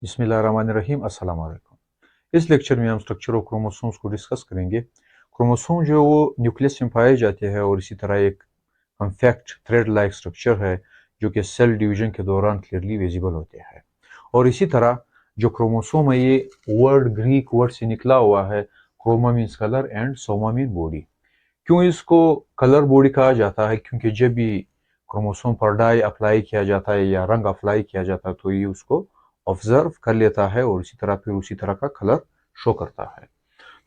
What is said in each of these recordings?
बिस्मिल्लाहिर्रहमानिर्रहीम अस्सलाम वालेकुम। इस लेक्चर में हम स्ट्रक्चर ऑफ क्रोमोसोम्स को डिस्कस करेंगे। क्रोमोसोम जो है वो न्यूक्लियस में पाए जाते हैं और इसी तरह एक कॉम्पैक्ट थ्रेड लाइक स्ट्रक्चर है जो कि सेल डिवीजन के दौरान क्लियरली विजिबल होते हैं। और इसी तरह जो क्रोमोसोम है ये वर्ड ग्रीक वर्ड से निकला हुआ है। Chroma means colour and soma mean body. क्यों इसको कलर बॉडी कहा जाता है? क्योंकि जब भी क्रोमोसोम पर डाई अप्लाई किया जाता है या रंग अप्लाई किया जाता है तो ये उसको ऑब्जर्व कर लेता है और इसी तरह फिर उसी तरह का कलर शो करता है।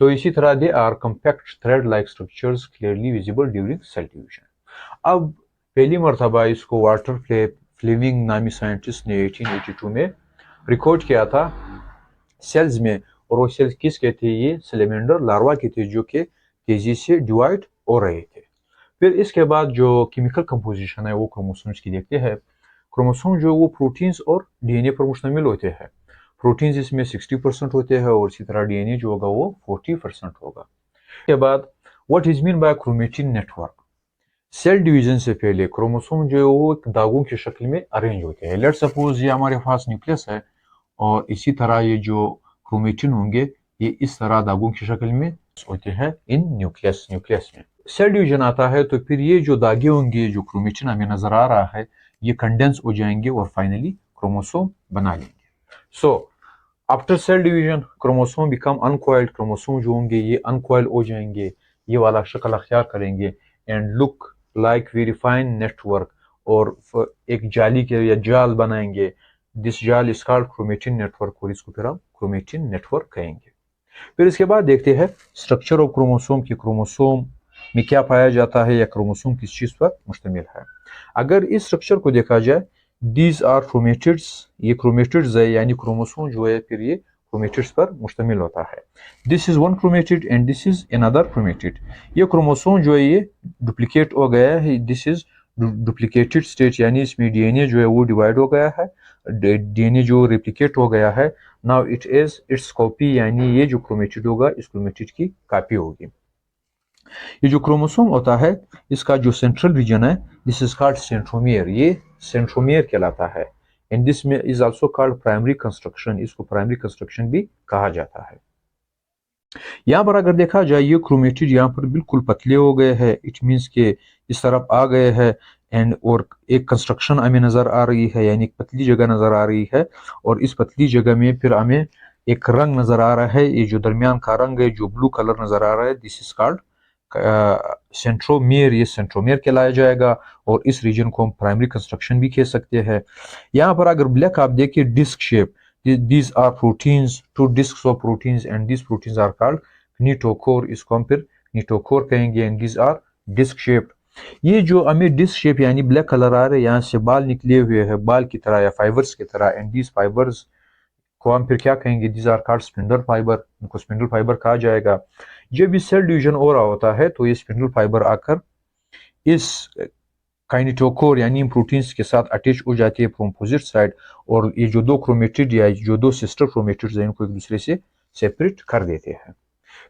तो इसी तरह they are compact thread like structures clearly visible during cell division. अब पहली मरतबा इसको वाटर फ्लेमिंग नामी साइंटिस्ट ने 1882 में रिकॉर्ड किया था सेल्स में। और वो सेल्स किस के थे? ये सेलेमेंडर लार्वा के थे जो कि तेजी से डिवाइड हो रहे थे। फिर इसके बाद जो केमिकल कंपोजिशन है वो क्रोमोसोम्स की देखते हैं। क्रोमोसोम जो वो प्रोटीन्स और डीएनए पर मुश्तमिल होते हैं। प्रोटीन्स इसमें 60% होते हैं और इसी तरह डीएनए जो होगा वो 40% होगा। इसके बाद what is mean by chromatin network? Cell division से पहले क्रोमोसोम जो है वो एक दागों की शक्ल में अरेंज होते हैं। लेट्स सपोज ये हमारे पास न्यूक्लियस है और इसी तरह ये जो क्रोमेटिन होंगे ये इस तरह दागों की शक्ल में होते हैं इन न्यूक्लियस में। सेल डिवीजन आता है तो फिर ये जो दागे होंगे जो क्रोमेटिन हमें नजर आ रहा है ये कंडेंस हो जाएंगे और फाइनली क्रोमोसोम बना लेंगे। So after sale division chromosome become uncoiled. Chromosome जो होंगे ये अनकॉइल हो जाएंगे, ये वाला शक्ल अख्तियार करेंगे and look like very fine network. और एक जाली के या जाल बनाएंगे। दिस जाल इज कॉल्ड क्रोमेटिन नेटवर्क और इसको फिर हम क्रोमेटिन नेटवर्क कहेंगे। फिर इसके बाद देखते हैं स्ट्रक्चर ऑफ क्रोमोसोम की क्रोमोसोम में क्या पाया जाता है या क्रोमोसोम किस चीज पर मुश्तमिल है। अगर इस स्ट्रक्चर को देखा जाए दीज आर क्रोमेटिड्स, ये क्रोमेटिड्स है यानी क्रोमोसोम जो है फिर ये क्रोमेटिड्स पर मुश्तमिल होता है। This is one chromatid and this is another chromatid. ये क्रोमोसोम जो है ये डुप्लीकेट हो गया है। दिस इज डुप्लीकेटेड स्टेट यानी इसमें डीएनए जो है वो डिवाइड हो गया है, डीएनए जो रेप्लिकेट हो गया है। Now it is it's copy यानी ये जो क्रोमेटिड होगा इस क्रोमेटिड की कॉपी होगी। ये जो क्रोमोसोम होता है इसका जो सेंट्रल रीजन है दिस इज कॉल्ड सेंट्रोमियर, ये सेंट्रोमियर कहलाता है। एंड दिस में is also called primary constriction, इसको प्राइमरी कंस्ट्रक्शन भी कहा जाता है। यहाँ पर अगर देखा जाए ये क्रोमेटिड यहाँ पर बिल्कुल पतले हो गए हैं, इट मीन्स के इस तरफ आ गए हैं एंड और एक कंस्ट्रक्शन हमें नजर आ रही है यानी एक पतली जगह नजर आ रही है। और इस पतली जगह में फिर हमें एक रंग नजर आ रहा है, ये जो दरमियान का रंग है जो ब्लू कलर नजर आ रहा है दिस इज कॉल्ड सेंट्रोमियर, ये सेंट्रोमियर कहलाया जाएगा। और इस रीजन को हम प्राइमरी कंस्ट्रक्शन भी कह सकते हैं। यहाँ पर अगर ब्लैक आप देखिए disc shape, these are proteins, two discs of proteins and these proteins are called knitochore, इसको हम फिर knitochore कहेंगे and these are disc shaped। ये जो हमें डिस्क शेप यानी ब्लैक कलर आ रहे हैं यहाँ से बाल निकले हुए हैं बाल की तरह या फाइबर्स की तरह एंड these fibers को हम फिर क्या कहेंगे? these are called spindle fiber, इनको स्पिंडल फाइबर कहा जाएगा। जब भी सेल डिवीजन हो रहा होता है तो ये स्पिंडल फाइबर आकर इस काइनेटोकोर यानी प्रोटीन्स के साथ अटैच हो जाती है फ्रॉम अपोजिट साइड और ये जो दो क्रोमेटिड या जो दो सिस्टर क्रोमेटिड्स हैं इनको एक दूसरे से सेपरेट कर देते हैं।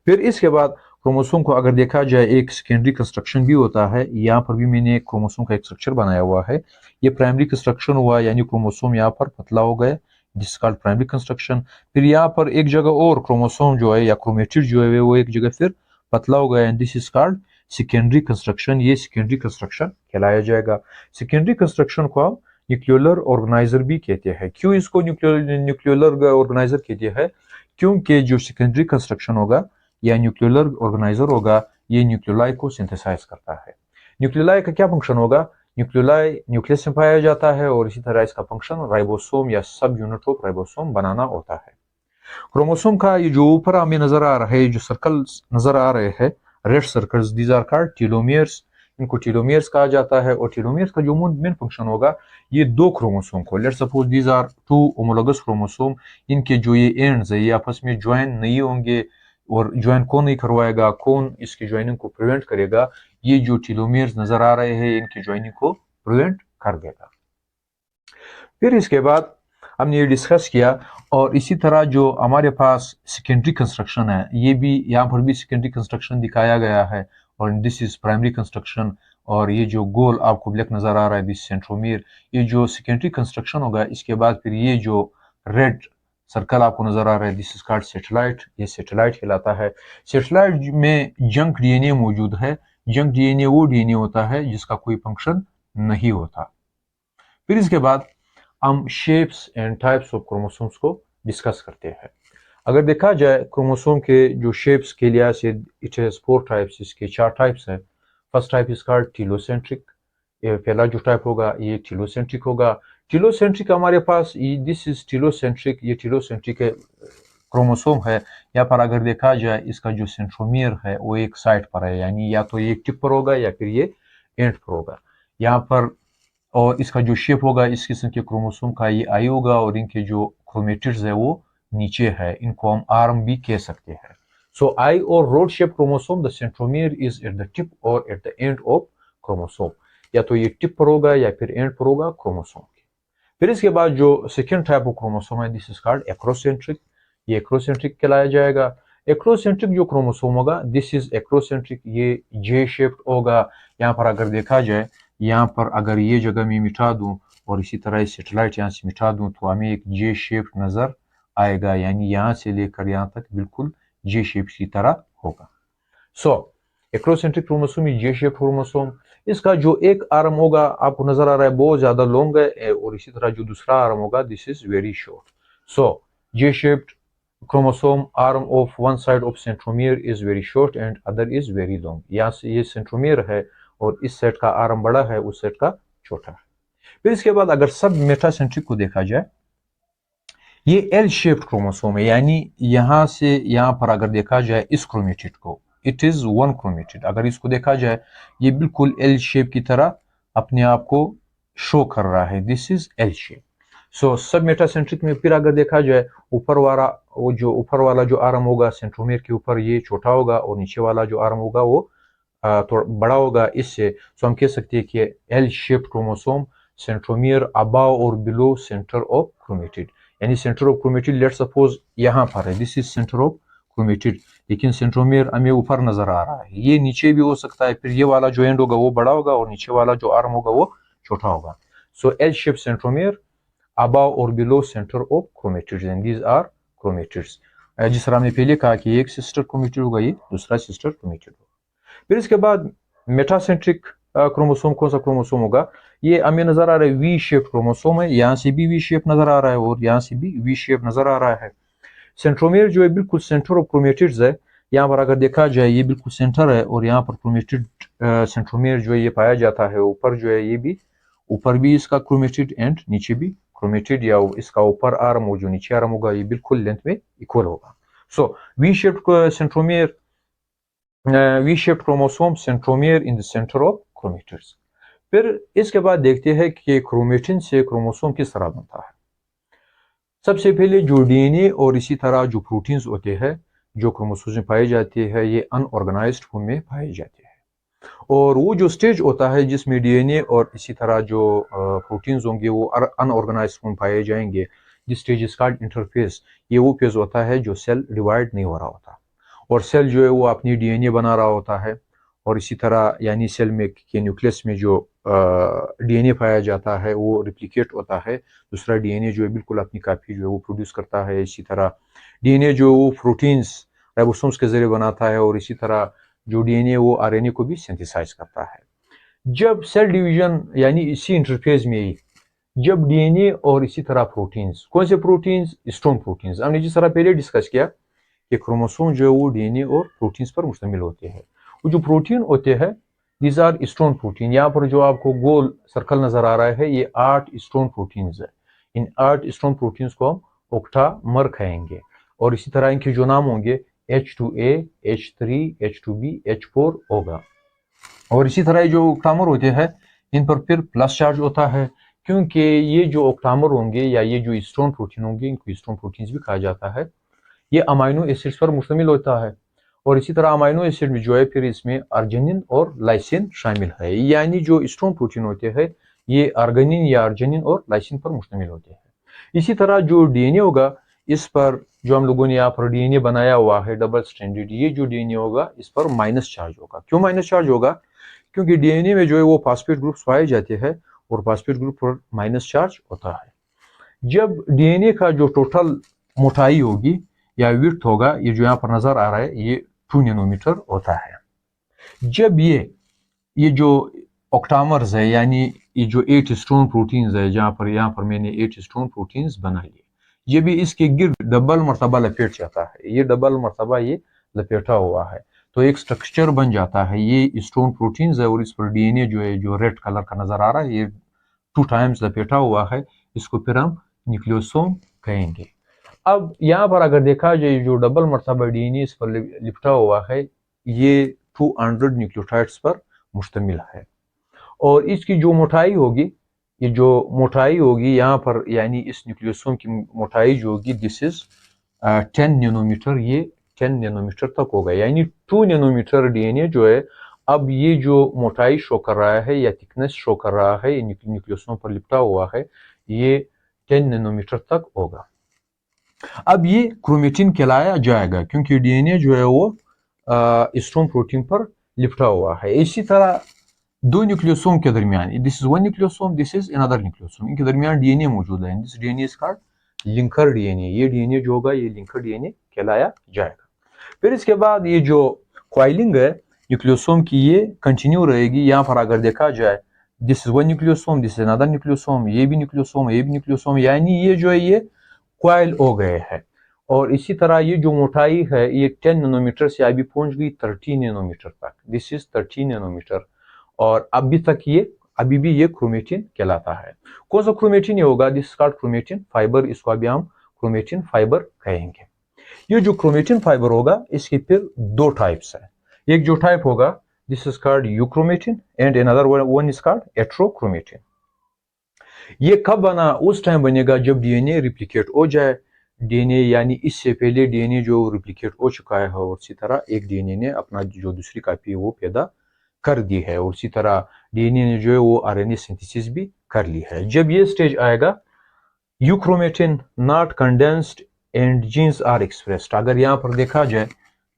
फिर इसके बाद क्रोमोसोम को अगर देखा जाए एक सेकेंडरी कंस्ट्रक्शन भी होता है। यहाँ पर भी मैंने एक क्रोमोसोम का एक स्ट्रक्चर बनाया हुआ है। ये प्राइमरी कंस्ट्रक्शन हुआ यानी क्रोमोसोम यहाँ पर पतला हो गया जिस कॉल्ड प्राइमरी कंस्ट्रक्शन। फिर यहाँ पर एक जगह और क्रोमोसोम जो है या क्रोमेटिड जो है वो एक जगह फिर पतला हो गया and this is called secondary constriction, ये सेकेंडरी कंस्ट्रक्शन कहलाया जाएगा। सेकेंडरी कंस्ट्रक्शन को हम न्यूक्लियोलर ऑर्गेनाइजर भी कहते हैं। क्यों इसको न्यूक्लियोलर ऑर्गेनाइजर कहते हैं? क्योंकि जो सेकेंडरी कंस्ट्रक्शन होगा या न्यूक्लियोलर ऑर्गेनाइजर होगा ये न्यूक्लियोलाई को सिंथेसाइज करता है। न्यूक्लियोलाई का क्या फंक्शन होगा? न्यूक्लियोलाई न्यूक्लियस में पाया जाता है और इसी तरह इसका फंक्शन राइबोसोम या सब यूनिट ऑफ राइबोसोम बनाना होता है। क्रोमोसोम का ये जो ऊपर हमें नजर आ रहा है जो सर्कल नजर आ रहे हैं red circles these are called telomeres, इनको टेलोमियर्स कहा जाता है। और टेलोमियर्स का जो मेन फंक्शन होगा ये दो क्रोमोसोम को let's suppose these are two homologous chromosome, इनके जो ये एंड्स है ये आपस में ज्वाइन नहीं होंगे और ज्वाइन कौन नहीं करवाएगा, कौन इसकी ज्वाइनिंग को प्रिवेंट करेगा? ये जो टेलोमियर्स नजर आ रहे हैं इनकी ज्वाइनिंग को प्रिवेंट कर देगा। फिर इसके बाद हमने ये डिस्कस किया और इसी तरह जो हमारे पास सेकेंडरी कंस्ट्रक्शन है ये भी यहाँ पर भी सेकेंडरी कंस्ट्रक्शन दिखाया गया है और दिस इज प्राइमरी कंस्ट्रक्शन। और ये जो गोल आपको ब्लैक नजर आ रहा है दिस सेंट्रोमियर, ये जो सेकेंडरी कंस्ट्रक्शन होगा इसके बाद फिर ये जो रेड सर्कल आपको नजर आ रहा है, दिस इज कॉल्ड सेटेलाइट, ये सेटेलाइट कहलाता है। सेटेलाइट में जंक डीएनए मौजूद है। जंक डीएनए वो डीएनए होता है जिसका कोई फंक्शन नहीं होता। फिर इसके बाद हम shapes and types of chromosomes को डिस्कस करते हैं। अगर देखा जाए क्रोमोसोम के जो शेप्स के लिहाज से इट हैज 4 टाइप्स, इसके 4 टाइप्स हैं। First type is called telocentric, ये पहला जो टाइप होगा ये टीलोसेंट्रिक होगा। टीलोसेंट्रिक हमारे पास दिस इज टीलोसेंट्रिक, ये टीलोसेंट्रिक क्रोमोसोम है। यहाँ पर अगर देखा जाए इसका जो सेंट्रोमियर है वो एक साइड पर है, यानी या तो ये टिप पर होगा या फिर ये एंड पर होगा यहाँ पर। और इसका जो शेप होगा इस किस्म के क्रोमोसोम का ये आई होगा, और इनके जो क्रोमेटिड्स है वो नीचे है, इनको हम आर्म भी कह सकते हैं। सो आई और rod shape chromosome, the centromere is at the tip और at the end of chromosome, या तो ये टिप पर होगा या फिर एंड पर होगा क्रोमोसोम के। फिर इसके बाद जो सेकेंड टाइप ऑफ क्रोमोसोम है दिस इज कॉल्ड एक्रोसेंट्रिक, ये एक्रोसेंट्रिक कहलाया जाएगा। एक्रोसेंट्रिक जो क्रोमोसोम होगा दिस इज एक्रोसेंट्रिक, ये जे शेप्ड होगा। यहाँ पर अगर देखा जाए, यहाँ पर अगर ये जगह मैं मिटा दूं और इसी तरह सेटेलाइट यहाँ से मिटा दूं तो हमें एक जे शेप नजर आएगा, यानी यहाँ से लेकर यहाँ तक बिल्कुल जे शेप की तरह होगा। So acrocentric chromosome J shape chromosome, इसका जो एक आर्म होगा आपको नजर आ रहा है बहुत ज्यादा लॉन्ग है, और इसी तरह जो दूसरा आर्म होगा this is very short. So J shaped chromosome arm of one side of centromere is very short and other is very long। यहाँ से ये सेंट्रोमियर है और इस सेट का आर्म बड़ा है, उस सेट का छोटा है। फिर इसके बाद अगर सब मेटासेंट्रिक को देखा जाए, ये एल शेप्ड क्रोमोसोम है, यानी यहाँ से यहाँ पर अगर देखा जाए इस क्रोमेटिड को, इट इज वन क्रोमेटिड, अगर इसको देखा जाए ये बिल्कुल एल शेप की तरह अपने आप को शो कर रहा है, दिस इज एल शेप। सो सब मेटासेंट्रिक में फिर अगर देखा जाए ऊपर वाला जो आर्म होगा सेंट्रोमियर के ऊपर ये छोटा होगा, और नीचे वाला जो आर्म होगा वो थोड़ा बड़ा होगा इससे। सो हम कह सकते हैं कि L shaped chromosome, centromere above और बिलो सेंटर ऑफ क्रोमेटिड, यानी centre of chromatid let suppose यहाँ पर है, this is centre of chromatid, लेकिन सेंट्रोमियर हमें ऊपर नजर आ रहा है, ये नीचे भी हो सकता है। फिर ये वाला जो एंड होगा वो बड़ा होगा और नीचे वाला जो आर्म होगा वो छोटा होगा। So L shape centromere above or below center of chromatids, and these are chromatids। जिस तरह हमने पहले कहा कि एक सिस्टर क्रोमेटिड होगा, ये दूसरा सिस्टर क्रोमेटिड होगा। फिर इसके बाद मेटासेंट्रिक क्रोमोसोम कौन सा क्रोमोसोम होगा, ये हमें नजर आ रहा है वी शेप क्रोमोसोम है, यहाँ से भी वी शेप नजर आ रहा है और यहाँ से भी वी शेप नजर आ रहा है। सेंट्रोमियर जो है बिल्कुल सेंटर ऑफ क्रोमेटिड्स है, यहाँ पर अगर देखा जाए ये बिल्कुल सेंटर है और यहाँ पर क्रोमेटिड सेंट्रोमियर जो है ये पाया जाता है ऊपर, जो है ये भी ऊपर भी इसका क्रोमेटिड एंड नीचे भी क्रोमेटिड, या इसका ऊपर आर्म हो जो नीचे आर्म होगा ये बिल्कुल लेंथ में इक्वल होगा। So V shaped centromere, V shaped chromosome, centromere in the centre of chromatids. फिर इसके बाद देखते हैं कि क्रोमेटिन से क्रोमोसोम किस तरह बनता है। सबसे पहले जो डीएनए और इसी तरह जो प्रोटीन्स होते हैं जो क्रोमोसोम में पाए जाते हैं ये अनऑर्गेनाइज्ड फॉर्म में पाए जाते हैं, और वो जो स्टेज होता है जिसमें डीएनए और इसी तरह जो प्रोटीन्स होंगे वो अनऑर्गेनाइज्ड फॉर्म पाए जाएंगे, this stage is called interphase. ये वो फेज होता है जो सेल डिवाइड नहीं हो रहा होता और सेल जो है वो अपनी डीएनए बना रहा होता है, और इसी तरह यानी सेल में के न्यूक्लियस में जो डीएनए पाया जाता है वो रिप्लिकेट होता है, दूसरा डीएनए जो है बिल्कुल अपनी कॉपी जो है वो प्रोड्यूस करता है। इसी तरह डीएनए जो वो प्रोटीन्स राइबोसोम्स के जरिए बनाता है, और इसी तरह जो डीएनए वो आरएनए को भी सिंथेसाइज करता है। जब सेल डिवीजन यानी इसी इंटरफेज में ही जब डीएनए और इसी तरह प्रोटीन्स, कौन से प्रोटीन्स, स्ट्रॉन्ग प्रोटीन्स, हमने जिस तरह पहले डिस्कस किया कि क्रोमोसोम जो है वो डीएनए और प्रोटीन्स पर मुश्तमिल होते हैं। वो जो प्रोटीन होते हैं दीज आर स्ट्रॉन्ग प्रोटीन, यहाँ पर जो आपको गोल सर्कल नजर आ रहा है ये 8 स्ट्रॉन्ग प्रोटीन्स है। इन 8 स्ट्रॉन्ग प्रोटीन्स को हम ऑक्टामर कहेंगे, और इसी तरह इनके जो नाम होंगे H2A, H3, H2B, H4 होगा। और इसी तरह जो ऑक्टामर होते हैं इन पर फिर प्लस चार्ज होता है, क्योंकि ये जो ऑक्टामर होंगे या ये जो स्ट्रॉन्ग प्रोटीन होंगे इनको स्ट्रॉन्ग प्रोटीन्स भी कहा जाता है, ये अमाइनो एसिड्स पर मुश्तमिल होता है। और इसी तरह अमाइनो एसिड में जो है फिर इसमें अर्जिनिन और लाइसिन शामिल है, यानी जो स्ट्रॉन्ग प्रोटीन होते हैं ये अर्गनिन या अर्जिनिन और लाइसिन पर मुश्तमिल होते हैं। इसी तरह जो डीएनए होगा इस पर जो हम लोगों ने यहाँ पर डीएनए बनाया हुआ है डबल स्ट्रैंडेड, ये जो डीएनए होगा इस पर माइनस चार्ज होगा। क्यों माइनस चार्ज होगा, क्योंकि डीएनए में जो है वो फॉस्फेट ग्रुप्स पाए जाते हैं और फॉस्फेट ग्रुप पर माइनस चार्ज होता है। जब डीएनए का जो टोटल मोटाई होगी या विड्थ होगा, ये जो यहाँ पर नजर आ रहा है ये 2 नैनोमीटर होता है। जब ये जो ऑक्टामर्स है यानी ये जो 8 स्टोन प्रोटीन्स है, यहाँ पर मैंने 8 स्टोन प्रोटीन्स बना लिए, ये भी इसके गिर्द डबल मरतबा लपेट जाता है, ये डबल मरतबा ये लपेटा हुआ है, तो एक स्ट्रक्चर बन जाता है। ये स्टोन प्रोटीन्स है और इस पर डीएनए जो है जो रेड कलर का नजर आ रहा है, ये 2 टाइम्स लपेटा हुआ है, इसको फिर हम न्यूक्लियोसोम कहेंगे। अब यहाँ पर अगर देखा जाए जो डबल मरतबा डीएनए इस पर लिपटा हुआ है, ये 200 न्यूक्लियोटाइड्स पर मुश्तमिल है और इसकी जो मोटाई होगी, ये जो मोटाई होगी यहाँ पर यानी इस न्यूक्लियोसोम की मोटाई जो होगी दिस इज 10 नैनोमीटर, ये 10 नैनोमीटर तक होगा, यानी 2 नैनोमीटर डीएनए जो है अब ये जो मोटाई शो कर रहा है या थिकनेस शो कर रहा है न्यूक्लियोसोम पर लिपटा हुआ है, ये 10 नैनोमीटर तक होगा। अब ये क्रोमेटिन कहलाया जाएगा क्योंकि डीएनए जो है वो स्टोन प्रोटीन पर लिपटा हुआ है। इसी तरह दो न्यूक्लियोसोम के दरमियान, this is one nucleosome, this is another nucleosome, इनके दरमियान डीएनए मौजूद है, this DNA is called linker DNA, ये डीएनए जो होगा ये लिंकर डीएनए कहलाया जाएगा। फिर इसके बाद ये जो क्वाइलिंग है न्यूक्लियोसोम की ये कंटिन्यू रहेगी। यहाँ पर अगर देखा जाए this is one nucleosome, this is another nucleosome, ये भी न्यूक्लियोसोम, ये भी न्यूक्लियोसोम, यानी ये जो है ये क्वाइल हो गए हैं। और इसी तरह ये जो मोटाई है ये 10 नैनोमीटर से अभी पहुंच गई 30 नैनोमीटर तक, दिस इज 30 नैनोमीटर, और अभी भी ये क्रोमेटिन कहलाता है। कौन सा क्रोमेटिन ये होगा, दिस कॉल्ड क्रोमेटिन फाइबर, इसको अभी हम क्रोमेटिन फाइबर कहेंगे। ये जो क्रोमेटिन फाइबर होगा इसके फिर दो टाइप्स है, एक जो टाइप होगा this is called euchromatin and another one is called heterochromatin. ये कब बना, उस टाइम बनेगा जब डीएनए रिप्लिकेट हो जाए, डीएनए यानी इससे पहले डीएनए जो रिप्लिकेट हो चुका है और इसी तरह एक डीएनए ने अपना जो दूसरी कॉपी है वो पैदा कर दी है और इसी तरह डीएनए ने जो है वो आरएनए सिंथेसिस भी कर ली है। जब ये स्टेज आएगा euchromatin not condensed and genes are expressed, अगर यहाँ पर देखा जाए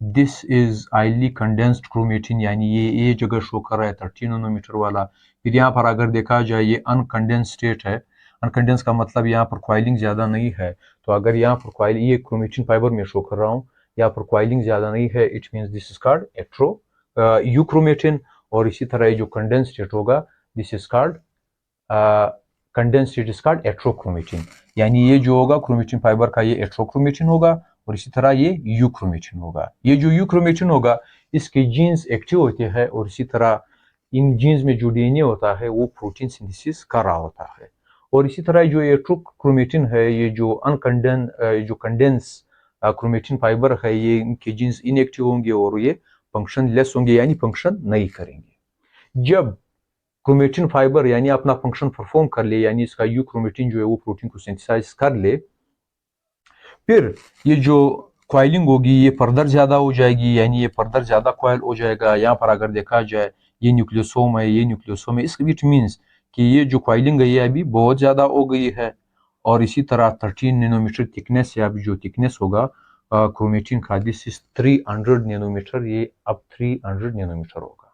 this is highly condensed chromatin, यानी ये जगह शो कर रहा है 13 नैनोमीटर वाला। फिर यहाँ पर अगर देखा जाए ये अनकंडेंस स्टेट है, अनकंडेंस का मतलब यहाँ पर क्वाइलिंग ज्यादा नहीं है, तो अगर यहाँ पर क्वाइल ये क्रोमेटिन फाइबर में शो कर रहा हूँ, यहाँ पर क्वाइलिंग ज्यादा नहीं है, it means this is called hetero euchromatin. और इसी तरह ये जो कंडेंस स्टेट होगा this is called condense state is called heterochromatin, यानी ये जो होगा क्रोमेटिन फाइबर का ये एट्रोक्रोमेटिन होगा और इसी तरह ये यूक्रोमेटिन होगा। ये जो यूक्रोमेटिन होगा इसके जीन्स एक्टिव होते हैं और इसी तरह इन जीन्स में जो डीएनए होता है वो प्रोटीन सिंथेसिस कर रहा होता है। और इसी तरह जो एट्रोक्रोमेटिन है, ये जो जो कंडेंस क्रोमेटिन फाइबर है, ये इनके जीन्स इनएक्टिव होंगे और ये फंक्शन लेस होंगे यानी फंक्शन नहीं करेंगे। जब क्रोमेटिन फाइबर यानी अपना फंक्शन परफॉर्म कर ले, यानी इसका यू क्रोमेटिन जो है वो प्रोटीन को सिंथेसाइज कर ले, फिर ये जो क्वाइलिंग होगी ये फर्दर ज्यादा हो जाएगी, यानी ये फर्दर ज्यादा क्वाइल हो जाएगा। यहाँ पर अगर देखा जाए ये न्यूक्लियोसोम है, ये न्यूक्लियोसोम है, इसके इट मीन्स कि ये जो क्वाइलिंग है ये अभी बहुत ज्यादा हो गई है। और इसी तरह 13 नैनोमीटर थिकनेस या अभी जो थिकनेस होगा क्रोमेटिन का दिस इज 300 नैनोमीटर, ये अब 300 नैनोमीटर होगा।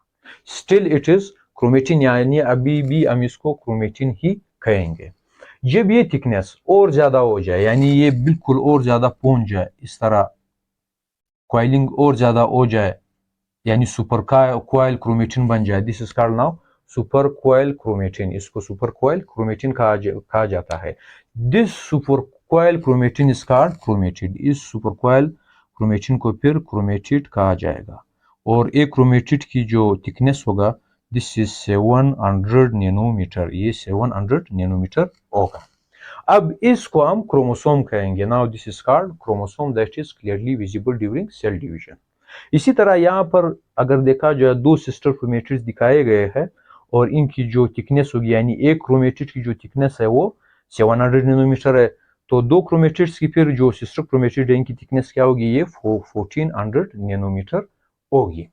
स्टिल इट इज क्रोमेटिन, यानी अभी भी हम इसको क्रोमेटिन ही कहेंगे। जब ये थिकनेस और ज्यादा हो जाए यानी ये बिल्कुल और ज्यादा पहुंच जाए, इस तरह क्वाइलिंग और ज्यादा हो जाए यानी सुपर क्वाइल क्रोमेटिन बन जाए, this is called now super coil chromatin, इसको सुपर क्वाइल क्रोमेटिन कहा जाता है। This super coil chromatin is called chromatid, इस सुपर क्वाइल क्रोमेटिन को फिर क्रोमेटिड कहा जाएगा। और एक क्रोमेटिड की जो थिकनेस होगा दिस इज 700 नैनोमीटर, ये 700 नैनोमीटर होगा। अब इसको हम क्रोमोसोम कहेंगे। Now this is called chromosome that is clearly visible during cell division. इसी तरह यहाँ पर अगर देखा जाए दो सिस्टर क्रोमेटिड्स दिखाए गए हैं और इनकी जो थिकनेस होगी यानी एक क्रोमेटिड की जो थिकनेस है वो 700 नैनोमीटर है, तो दो क्रोमेटिड्स की फिर जो सिस्टर क्रोमेटिड है इनकी थिकनेस क्या होगी, ये 1400 नैनोमीटर होगी।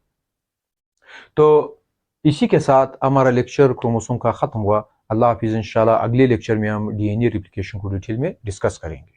तो इसी के साथ हमारा लेक्चर क्रोमोसोम का खत्म हुआ। अल्लाह हाफिज, इंशाल्लाह अगले लेक्चर में हम डीएनए रिप्लिकेशन को डिटेल में डिस्कस करेंगे।